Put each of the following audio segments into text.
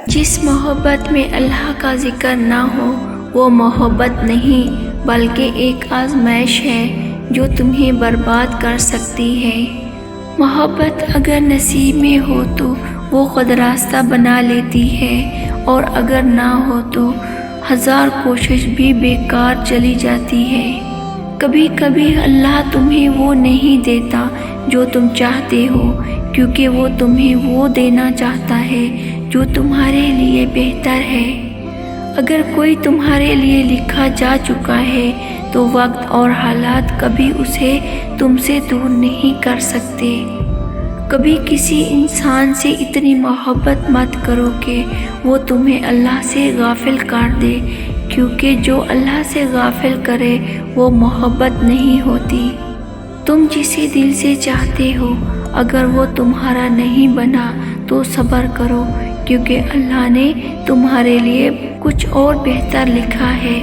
جس محبت میں اللہ کا ذکر نہ ہو وہ محبت نہیں بلکہ ایک آزمائش ہے جو تمہیں برباد کر سکتی ہے۔ محبت اگر نصیب میں ہو تو وہ خود راستہ بنا لیتی ہے، اور اگر نہ ہو تو ہزار کوشش بھی بیکار چلی جاتی ہے۔ کبھی کبھی اللہ تمہیں وہ نہیں دیتا جو تم چاہتے ہو، کیونکہ وہ تمہیں وہ دینا چاہتا ہے جو تمہارے لیے بہتر ہے۔ اگر کوئی تمہارے لیے لکھا جا چکا ہے تو وقت اور حالات کبھی اسے تم سے دور نہیں کر سکتے۔ کبھی کسی انسان سے اتنی محبت مت کرو کہ وہ تمہیں اللہ سے غافل کر دے، کیونکہ جو اللہ سے غافل کرے وہ محبت نہیں ہوتی۔ تم جسے دل سے چاہتے ہو اگر وہ تمہارا نہیں بنا تو صبر کرو، کیونکہ اللہ نے تمہارے لیے کچھ اور بہتر لکھا ہے۔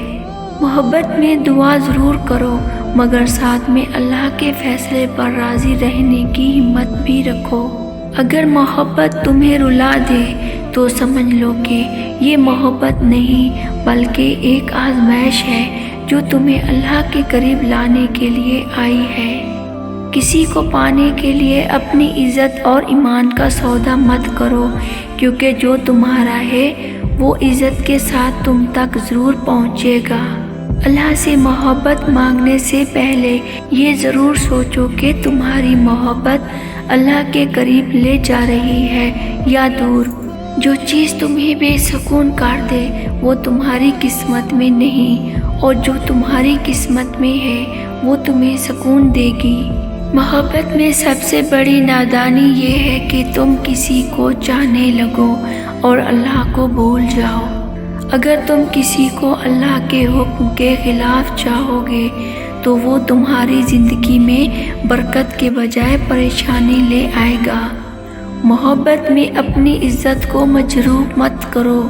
محبت میں دعا ضرور کرو، مگر ساتھ میں اللہ کے فیصلے پر راضی رہنے کی ہمت بھی رکھو۔ اگر محبت تمہیں رلا دے تو سمجھ لو کہ یہ محبت نہیں بلکہ ایک آزمائش ہے جو تمہیں اللہ کے قریب لانے کے لیے آئی ہے۔ کسی کو پانے کے لیے اپنی عزت اور ایمان کا سودا مت کرو، کیونکہ جو تمہارا ہے وہ عزت کے ساتھ تم تک ضرور پہنچے گا۔ اللہ سے محبت مانگنے سے پہلے یہ ضرور سوچو کہ تمہاری محبت اللہ کے قریب لے جا رہی ہے یا دور۔ جو چیز تمہیں بے سکون کر دے وہ تمہاری قسمت میں نہیں، اور جو تمہاری قسمت میں ہے وہ تمہیں سکون دے گی۔ محبت میں سب سے بڑی نادانی یہ ہے کہ تم کسی کو چاہنے لگو اور اللہ کو بھول جاؤ۔ اگر تم کسی کو اللہ کے حکم کے خلاف چاہو گے تو وہ تمہاری زندگی میں برکت کے بجائے پریشانی لے آئے گا۔ محبت میں اپنی عزت کو مجروح مت کرو،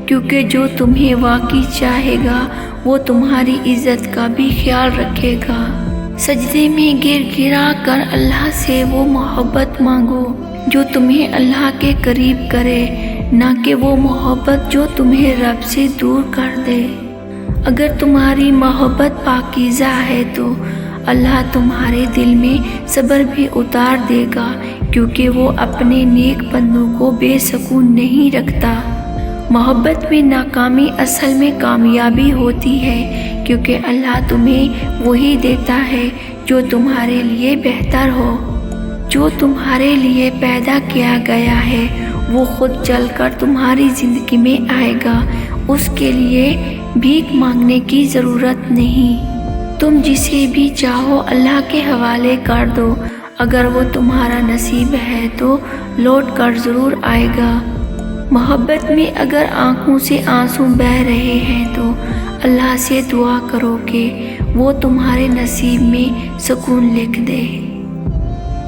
کیونکہ جو تمہیں واقعی چاہے گا وہ تمہاری عزت کا بھی خیال رکھے گا۔ سجدے میں گر گرا کر اللہ سے وہ محبت مانگو جو تمہیں اللہ کے قریب کرے، نہ کہ وہ محبت جو تمہیں رب سے دور کر دے۔ اگر تمہاری محبت پاکیزہ ہے تو اللہ تمہارے دل میں صبر بھی اتار دے گا، کیونکہ وہ اپنے نیک بندوں کو بے سکون نہیں رکھتا۔ محبت میں ناکامی اصل میں کامیابی ہوتی ہے، کیونکہ اللہ تمہیں وہی دیتا ہے جو تمہارے لیے بہتر ہو۔ جو تمہارے لیے پیدا کیا گیا ہے وہ خود چل کر تمہاری زندگی میں آئے گا، اس کے لیے بھیک مانگنے کی ضرورت نہیں۔ تم جسے بھی چاہو اللہ کے حوالے کر دو، اگر وہ تمہارا نصیب ہے تو لوٹ کر ضرور آئے گا۔ محبت میں اگر آنکھوں سے آنسو بہہ رہے ہیں تو اللہ سے دعا کرو کہ وہ تمہارے نصیب میں سکون لکھ دے۔